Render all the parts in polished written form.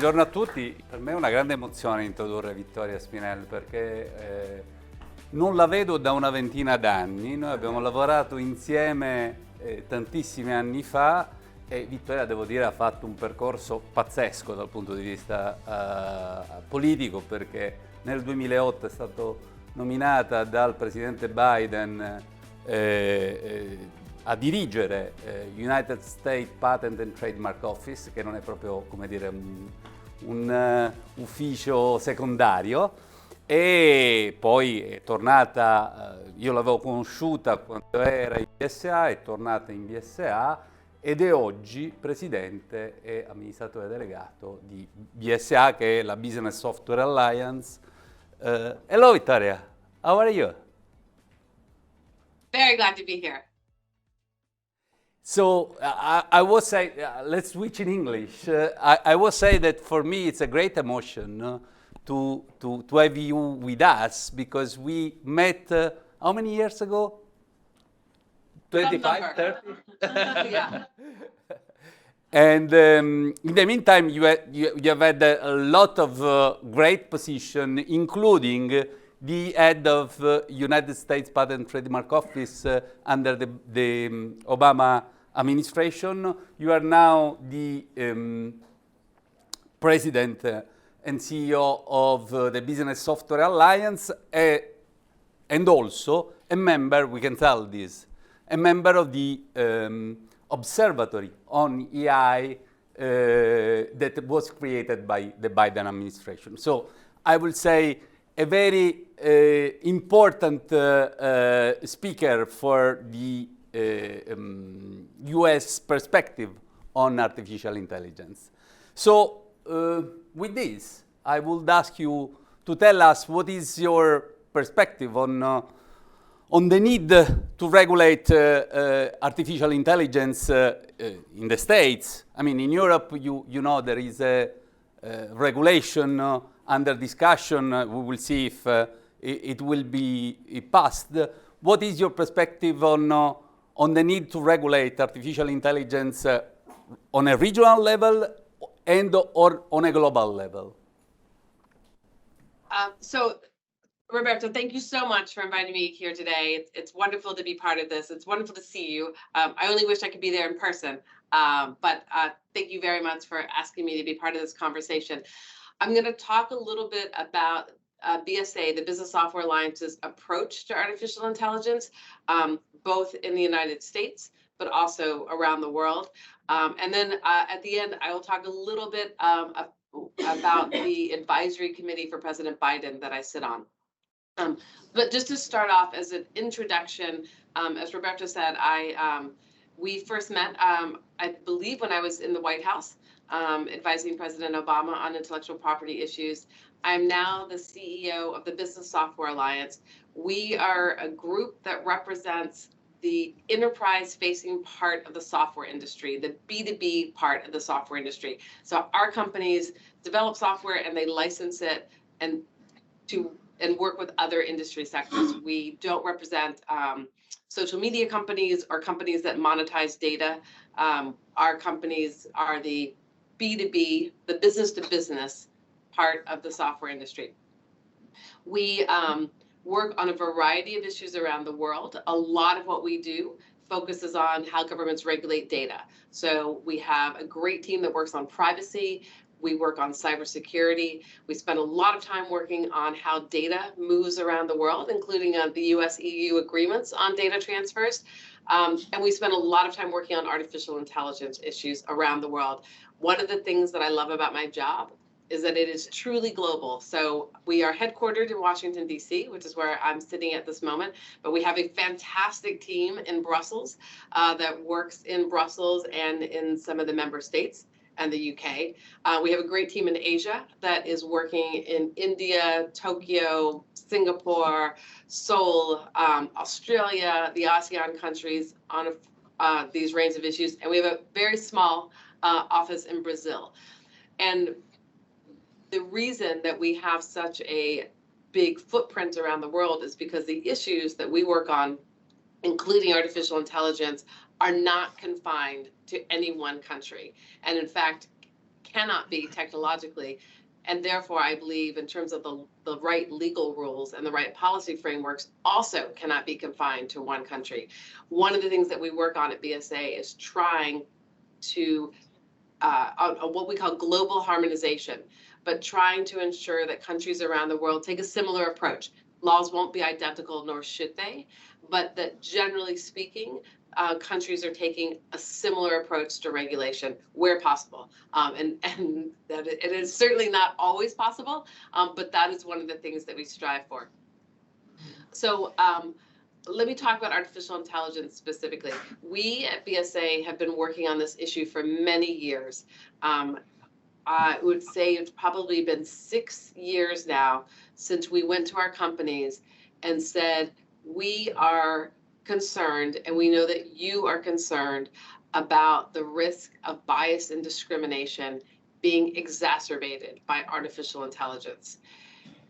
Buongiorno a tutti, per me è una grande emozione introdurre Vittoria Espinel perché non la vedo da una ventina d'anni, noi abbiamo lavorato insieme tantissimi anni fa e Vittoria, devo dire, ha fatto un percorso pazzesco dal punto di vista politico perché nel 2008 è stata nominata dal presidente Biden a dirigere United States Patent and Trademark Office, che non è proprio, come dire, un ufficio secondario, e poi è tornata, io l'avevo conosciuta quando era in BSA, è tornata in BSA ed è oggi presidente e amministratore delegato di BSA, che è la Business Software Alliance. Hello Vittoria, how are you? Very glad to be here. So I will say, let's switch in English. I will say that for me it's a great emotion to have you with us because we met how many years ago? 25, 30? Yeah. And in the meantime, you have had a lot of great positions, including the head of United States Patent and Trademark Office under the Obama administration. You are now the president and CEO of the Business Software Alliance and also a member, we can tell this, a member of the observatory on AI that was created by the Biden administration. So I will say a very important speaker for the US perspective on artificial intelligence. So with this, I would ask you to tell us what is your perspective on the need to regulate artificial intelligence in the States. I mean, in Europe, you know there is a regulation under discussion. We will see if it will be passed. What is your perspective on the need to regulate artificial intelligence on a regional level and or on a global level? So, Roberto, thank you so much for inviting me here today. It's wonderful to be part of this. It's wonderful to see you. I only wish I could be there in person, but thank you very much for asking me to be part of this conversation. I'm going to talk a little bit about BSA, the Business Software Alliance's approach to artificial intelligence, both in the United States, but also around the world. And then at the end, I will talk a little bit about the advisory committee for President Biden that I sit on. But just to start off as an introduction, as Roberto said, we first met, I believe, when I was in the White House, advising President Obama on intellectual property issues. I'm now the CEO of the Business Software Alliance. We are a group that represents the enterprise-facing part of the software industry, the B2B part of the software industry. So our companies develop software and they license it and work with other industry sectors. We don't represent social media companies or companies that monetize data. Our companies are the B2B, the business-to-business part of the software industry. We work on a variety of issues around the world. A lot of what we do focuses on how governments regulate data. So we have a great team that works on privacy. We work on cybersecurity. We spend a lot of time working on how data moves around the world, including the US-EU agreements on data transfers. And we spend a lot of time working on artificial intelligence issues around the world. One of the things that I love about my job is that it is truly global. So we are headquartered in Washington, D.C., which is where I'm sitting at this moment. But we have a fantastic team in Brussels that works in Brussels and in some of the member states and the UK. We have a great team in Asia that is working in India, Tokyo, Singapore, Seoul, Australia, the ASEAN countries on these range of issues. And we have a very small office in Brazil. And the reason that we have such a big footprint around the world is because the issues that we work on, including artificial intelligence, are not confined to any one country. And in fact, cannot be technologically. And therefore, I believe in terms of the right legal rules and the right policy frameworks also cannot be confined to one country. One of the things that we work on at BSA is trying to, on what we call global harmonization, but trying to ensure that countries around the world take a similar approach. Laws won't be identical, nor should they, but that generally speaking, countries are taking a similar approach to regulation where possible. And that it is certainly not always possible, but that is one of the things that we strive for. So let me talk about artificial intelligence specifically. We at BSA have been working on this issue for many years. I would say it's probably been 6 years now since we went to our companies and said, we are concerned, and we know that you are concerned about the risk of bias and discrimination being exacerbated by artificial intelligence.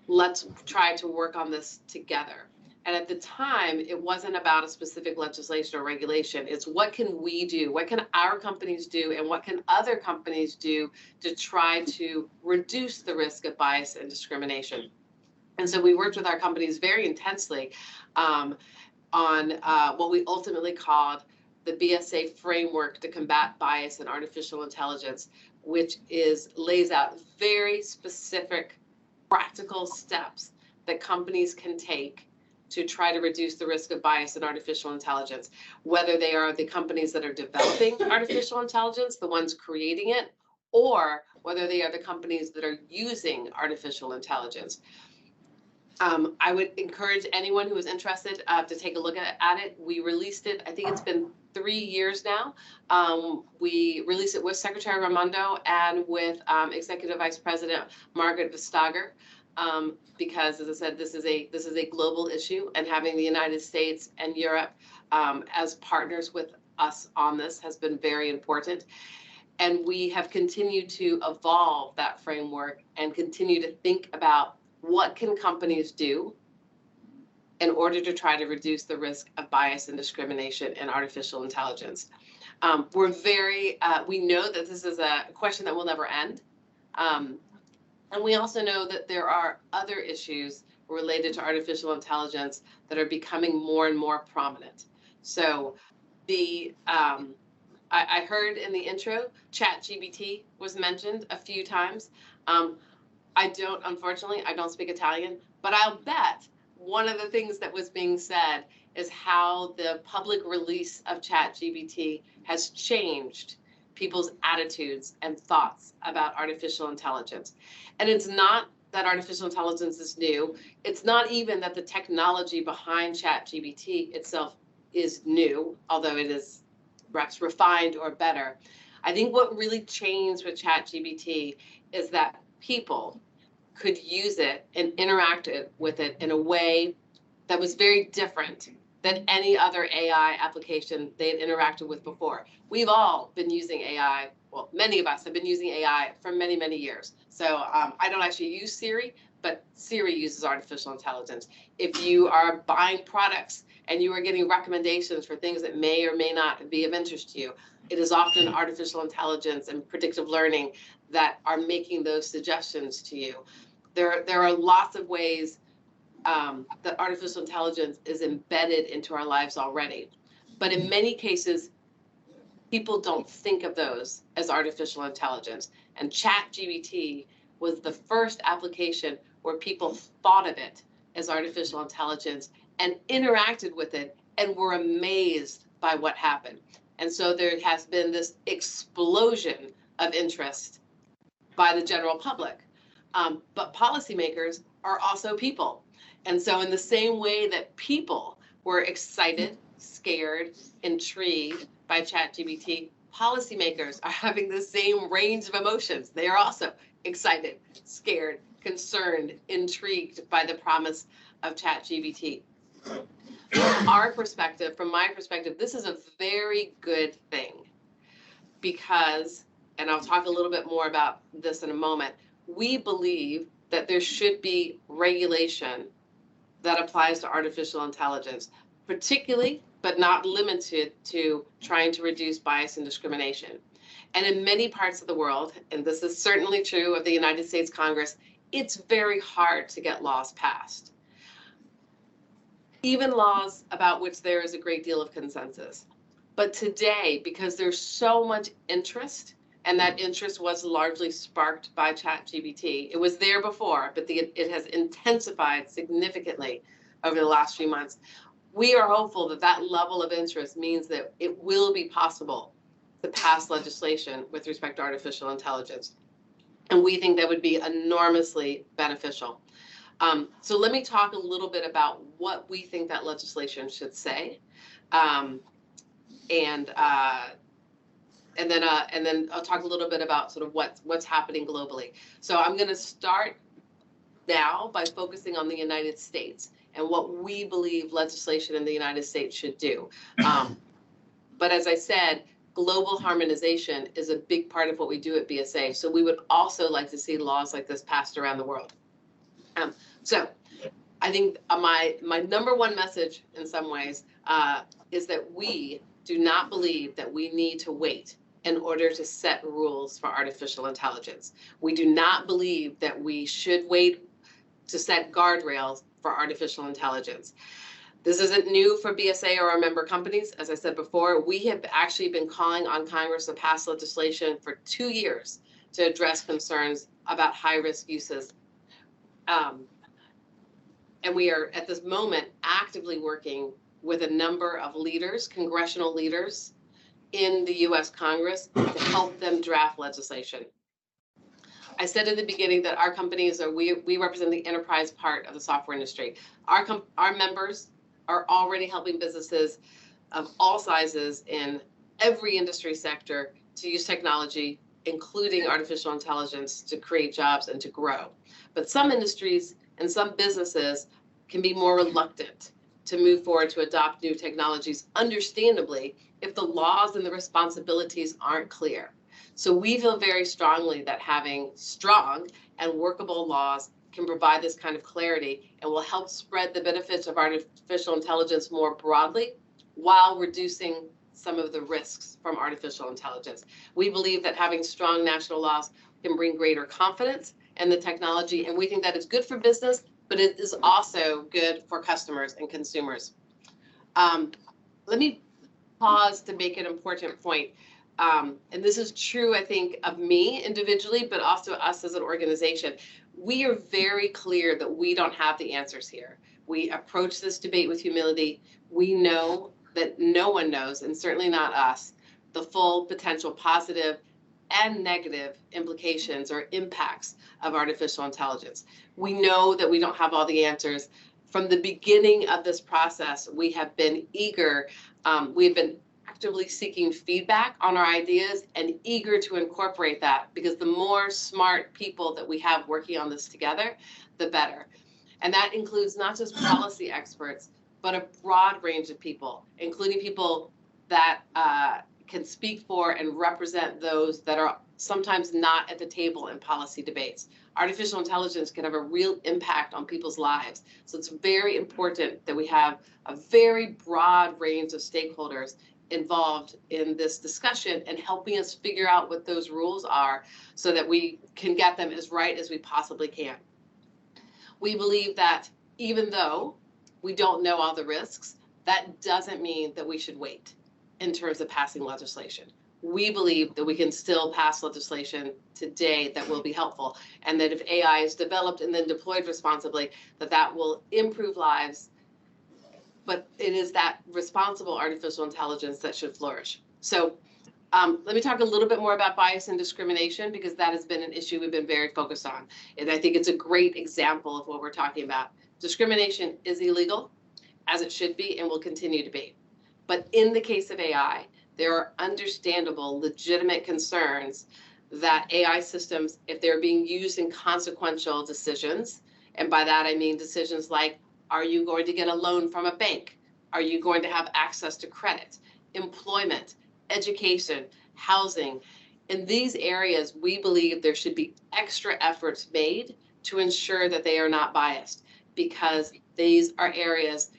Let's try to work on this together. And at the time, it wasn't about a specific legislation or regulation. It's what can we do? What can our companies do? And what can other companies do to try to reduce the risk of bias and discrimination? And so we worked with our companies very intensely on what we ultimately called the BSA framework to combat bias and artificial intelligence, which lays out very specific practical steps that companies can take to try to reduce the risk of bias in artificial intelligence, whether they are the companies that are developing artificial intelligence, the ones creating it, or whether they are the companies that are using artificial intelligence. I would encourage anyone who is interested to take a look at it. We released it, I think it's been 3 years now. We released it with Secretary Raimondo and with Executive Vice President Margaret Vestager. Because, as I said, this is a global issue, and having the United States and Europe as partners with us on this has been very important. And we have continued to evolve that framework and continue to think about what can companies do in order to try to reduce the risk of bias and discrimination in artificial intelligence. We know that this is a question that will never end. And we also know that there are other issues related to artificial intelligence that are becoming more and more prominent. So I heard in the intro, ChatGPT was mentioned a few times. Unfortunately, I don't speak Italian, but I'll bet one of the things that was being said is how the public release of ChatGPT has changed people's attitudes and thoughts about artificial intelligence. And it's not that artificial intelligence is new. It's not even that the technology behind ChatGPT itself is new, although it is perhaps refined or better. I think what really changed with ChatGPT is that people could use it and interact with it in a way that was very different than any other AI application they had interacted with before. We've all been using AI. Well, many of us have been using AI for many, many years. So I don't actually use Siri, but Siri uses artificial intelligence. If you are buying products and you are getting recommendations for things that may or may not be of interest to you, it is often artificial intelligence and predictive learning that are making those suggestions to you. There are lots of ways that artificial intelligence is embedded into our lives already. But in many cases, people don't think of those as artificial intelligence. And ChatGPT was the first application where people thought of it as artificial intelligence and interacted with it and were amazed by what happened. And so there has been this explosion of interest by the general public. But policymakers are also people. And so in the same way that people were excited, scared, intrigued by ChatGPT, policymakers are having the same range of emotions. They are also excited, scared, concerned, intrigued by the promise of ChatGPT. From our perspective, from my perspective, this is a very good thing because, and I'll talk a little bit more about this in a moment, we believe that there should be regulation that applies to artificial intelligence, particularly, but not limited to trying to reduce bias and discrimination. And in many parts of the world, and this is certainly true of the United States Congress, it's very hard to get laws passed. Even laws about which there is a great deal of consensus. But today, because there's so much interest, and that interest was largely sparked by ChatGPT, it was there before, but it has intensified significantly over the last few months. We are hopeful that that level of interest means that it will be possible to pass legislation with respect to artificial intelligence. And we think that would be enormously beneficial. So let me talk a little bit about what we think that legislation should say. And then I'll talk a little bit about sort of what's happening globally. So I'm going to start now by focusing on the United States and what we believe legislation in the United States should do. But as I said, global harmonization is a big part of what we do at BSA. So we would also like to see laws like this passed around the world. So I think my number one message in some ways is that we do not believe that we need to wait in order to set rules for artificial intelligence. We do not believe that we should wait to set guardrails for artificial intelligence. This isn't new for BSA or our member companies. As I said before, we have actually been calling on Congress to pass legislation for 2 years to address concerns about high-risk uses. And we are, at this moment, actively working with a number of leaders, congressional leaders in the US Congress to help them draft legislation. I said in the beginning that our companies we represent the enterprise part of the software industry. Our members are already helping businesses of all sizes in every industry sector to use technology, including artificial intelligence, to create jobs and to grow. But some industries and some businesses can be more reluctant to move forward to adopt new technologies, understandably, if the laws and the responsibilities aren't clear. So we feel very strongly that having strong and workable laws can provide this kind of clarity and will help spread the benefits of artificial intelligence more broadly while reducing some of the risks from artificial intelligence. We believe that having strong national laws can bring greater confidence in the technology, and we think that it's good for business, but it is also good for customers and consumers. Let me pause to make an important point. And this is true, I think, of me individually, but also us as an organization. We are very clear that we don't have the answers here. We approach this debate with humility. We know that no one knows, and certainly not us, the full potential positive and negative implications or impacts of artificial intelligence. We know that we don't have all the answers. From the beginning of this process, we have been eager, we've been actively seeking feedback on our ideas and eager to incorporate that, because the more smart people that we have working on this together, the better. And that includes not just policy experts, but a broad range of people, including people that can speak for and represent those that are sometimes not at the table in policy debates. Artificial intelligence can have a real impact on people's lives. So it's very important that we have a very broad range of stakeholders involved in this discussion and helping us figure out what those rules are so that we can get them as right as we possibly can. We believe that even though we don't know all the risks, that doesn't mean that we should wait in terms of passing legislation. We believe that we can still pass legislation today that will be helpful, and that if AI is developed and then deployed responsibly, that will improve lives. But it is that responsible artificial intelligence that should flourish. So let me talk a little bit more about bias and discrimination, because that has been an issue we've been very focused on. And I think it's a great example of what we're talking about. Discrimination is illegal, as it should be and will continue to be. But in the case of AI, there are understandable, legitimate concerns that AI systems, if they're being used in consequential decisions, and by that I mean decisions like, are you going to get a loan from a bank? Are you going to have access to credit, employment, education, housing? In these areas, we believe there should be extra efforts made to ensure that they are not biased, because these are areas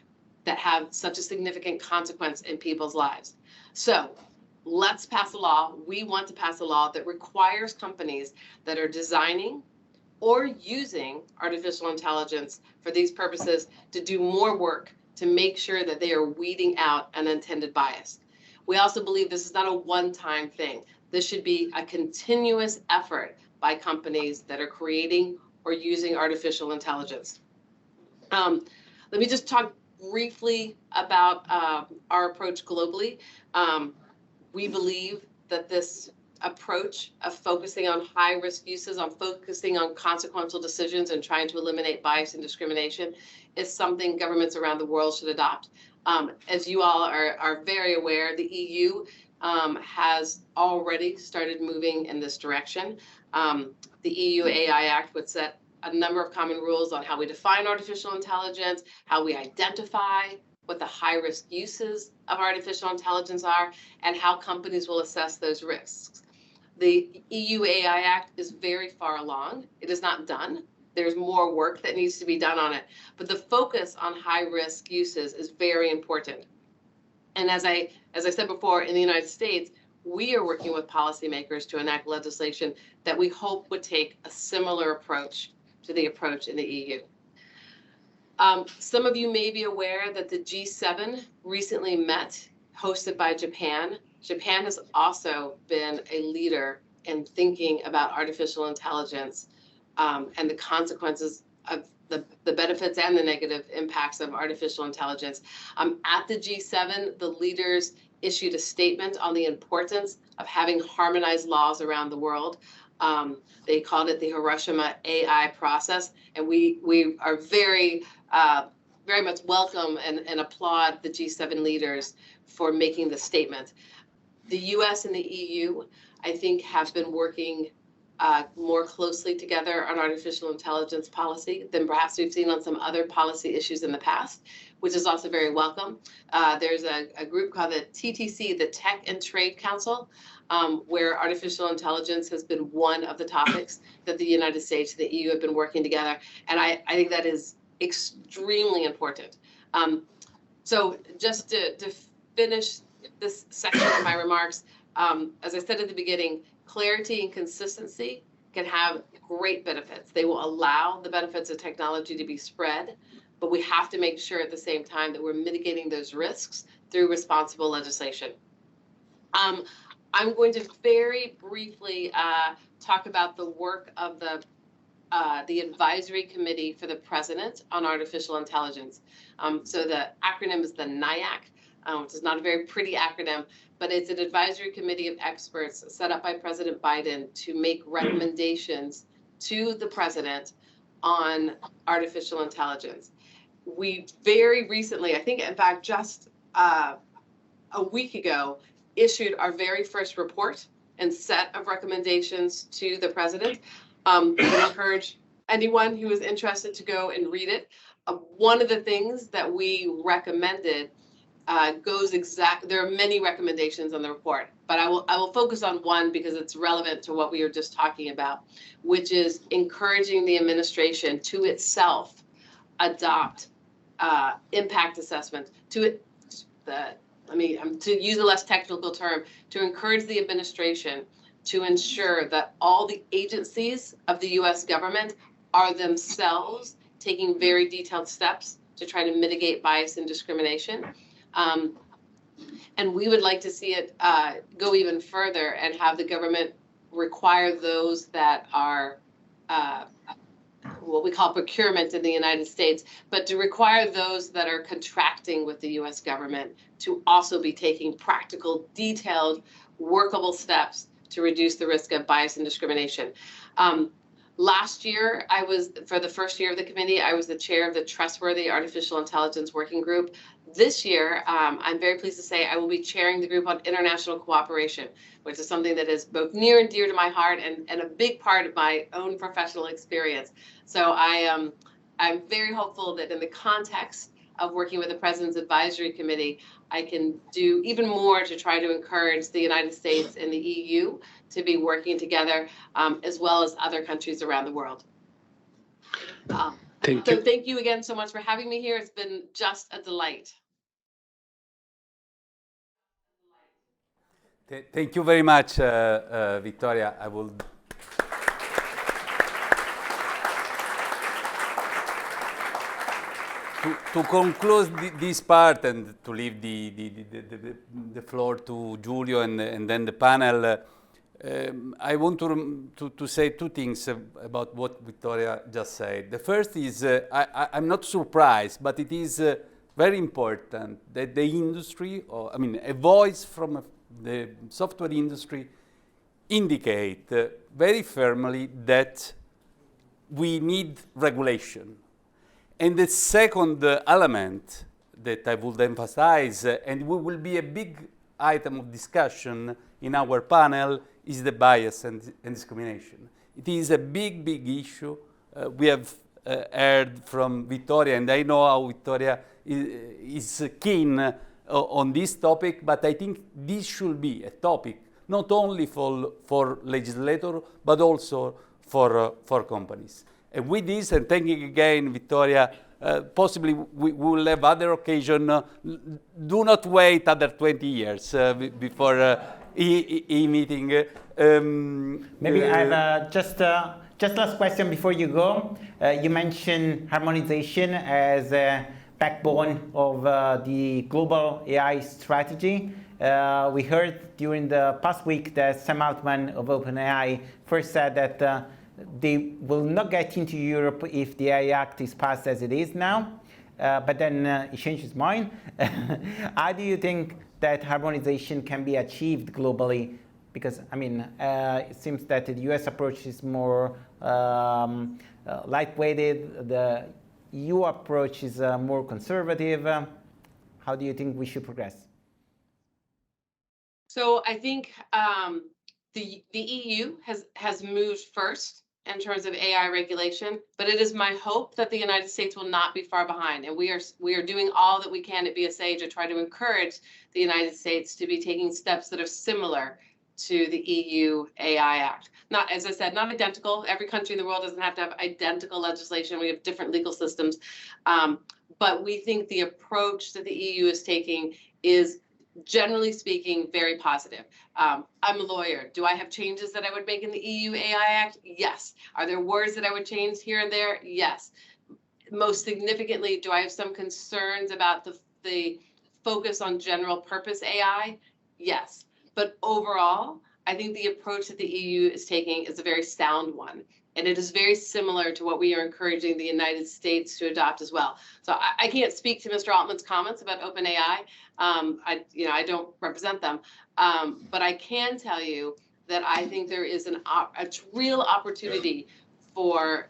that have such a significant consequence in people's lives. So let's pass a law. We want to pass a law that requires companies that are designing or using artificial intelligence for these purposes to do more work to make sure that they are weeding out unintended bias. We also believe this is not a one-time thing. This should be a continuous effort by companies that are creating or using artificial intelligence. Let me just talk briefly about our approach globally. We believe that this approach of focusing on high-risk uses, on focusing on consequential decisions and trying to eliminate bias and discrimination is something governments around the world should adopt. As you all are very aware, the EU has already started moving in this direction. The EU AI Act would set a number of common rules on how we define artificial intelligence, how we identify what the high-risk uses of artificial intelligence are, and how companies will assess those risks. The EU AI Act is very far along. It is not done. There's more work that needs to be done on it. But the focus on high-risk uses is very important. And as I said before, in the United States, we are working with policymakers to enact legislation that we hope would take a similar approach to the approach in the EU. Some of you may be aware that the G7 recently met, hosted by Japan. Japan has also been a leader in thinking about artificial intelligence and the consequences of the benefits and the negative impacts of artificial intelligence. At the G7, the leaders issued a statement on the importance of having harmonized laws around the world. They called it the Hiroshima AI process, and we are very much welcome and applaud the G7 leaders for making the statement. The US and the EU, I think, have been working more closely together on artificial intelligence policy than perhaps we've seen on some other policy issues in the past, which is also very welcome. There's a group called the TTC, the Tech and Trade Council, where artificial intelligence has been one of the topics that the United States and the EU have been working together. And I think that is extremely important. So just to finish this section of my remarks, as I said at the beginning, clarity and consistency can have great benefits. They will allow the benefits of technology to be spread, but we have to make sure at the same time that we're mitigating those risks through responsible legislation. I'm going to very briefly talk about the work of the Advisory Committee for the President on Artificial Intelligence. So the acronym is the NIAC, which is not a very pretty acronym, but it's an advisory committee of experts set up by President Biden to make recommendations to the president on artificial intelligence. We very recently, I think in fact just a week ago, issued our very first report and set of recommendations to the president. I encourage anyone who is interested to go and read it. One of the things that we recommended there are many recommendations on the report, but I will focus on one because it's relevant to what we were just talking about, which is encouraging the administration to itself adopt impact assessment to use a less technical term, to encourage the administration to ensure that all the agencies of the U.S. government are themselves taking very detailed steps to try to mitigate bias and discrimination. And we would like to see it go even further and have the government require those that are what we call procurement in the United States, but to require those that are contracting with the U.S. government to also be taking practical, detailed, workable steps to reduce the risk of bias and discrimination. Last year, for the first year of the committee, I was the chair of the Trustworthy Artificial Intelligence Working Group. This year, I'm very pleased to say I will be chairing the group on international cooperation, which is something that is both near and dear to my heart and a big part of my own professional experience. So I'm very hopeful that in the context of working with the President's Advisory Committee, I can do even more to try to encourage the United States and the EU to be working together, as well as other countries around the world. Thank So you. thank you again so much for having me here. It's been just a delight. Thank you very much, Victoria. I will. To conclude this part and to leave the floor to Giulio and then the panel, I want to say two things about what Victoria just said. The first is I'm not surprised, but it is very important that the industry, or I mean, a voice from the software industry indicate very firmly that we need regulation. And the second element that I would emphasize, and will be a big item of discussion in our panel, is the bias and discrimination. It is a big, big issue. We have heard from Victoria, and I know how Victoria is keen on this topic, but I think this should be a topic not only for legislators, but also for companies. And with this, and thanking again Victoria, possibly we will have other occasion. Do not wait other 20 years before e-meeting. Maybe I have just last question before you go. You mentioned harmonization as a backbone of the global AI strategy. We heard during the past week that Sam Altman of OpenAI first said that they will not get into Europe if the AI Act is passed as it is now, but then he changed his mind. How do you think that harmonization can be achieved globally? Because, I mean, it seems that the US approach is more lightweighted, the EU approach is more conservative. How do you think we should progress? So I think the EU has moved first in terms of AI regulation, but it is my hope that the United States will not be far behind. And we are doing all that we can at BSA to try to encourage the United States to be taking steps that are similar to the EU AI Act. Not, as I said, not identical. Every country in the world doesn't have to have identical legislation. We have different legal systems. But we think the approach that the EU is taking is, generally speaking, very positive. I'm a lawyer. Do I have changes that I would make in the EU AI Act? Yes. Are there words that I would change here and there? Yes. Most significantly, do I have some concerns about the focus on general purpose AI? Yes. But overall, I think the approach that the EU is taking is a very sound one. And it is very similar to what we are encouraging the United States to adopt as well. So I can't speak to Mr. Altman's comments about OpenAI. I don't represent them. But I can tell you that I think there is a real opportunity for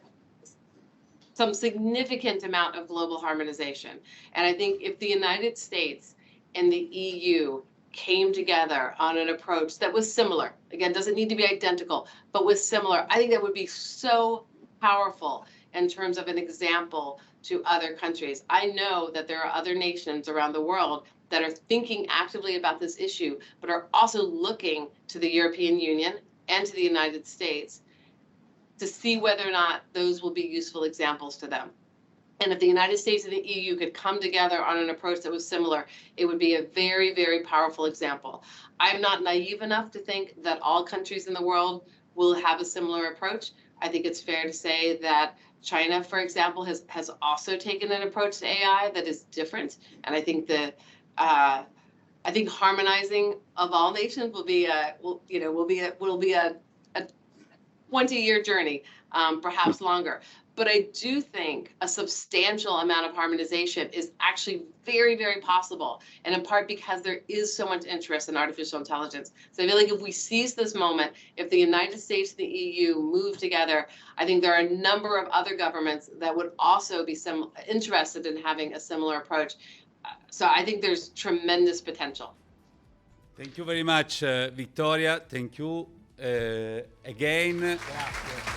some significant amount of global harmonization. And I think if the United States and the EU came together on an approach that was similar, again, doesn't need to be identical, but was similar, I think that would be so powerful in terms of an example to other countries. I know that there are other nations around the world that are thinking actively about this issue, but are also looking to the European Union and to the United States to see whether or not those will be useful examples to them. And if the United States and the EU could come together on an approach that was similar, it would be a very, very powerful example. I'm not naive enough to think that all countries in the world will have a similar approach. I think it's fair to say that China, for example, has also taken an approach to AI that is different. And I think I think harmonizing of all nations will be a 20-year journey, perhaps longer. But I do think a substantial amount of harmonization is actually very, very possible, and in part because there is so much interest in artificial intelligence. So I feel like if we seize this moment, if the United States and the EU move together, I think there are a number of other governments that would also be interested in having a similar approach. So I think there's tremendous potential. Thank you very much, Victoria. Thank you again. Yeah.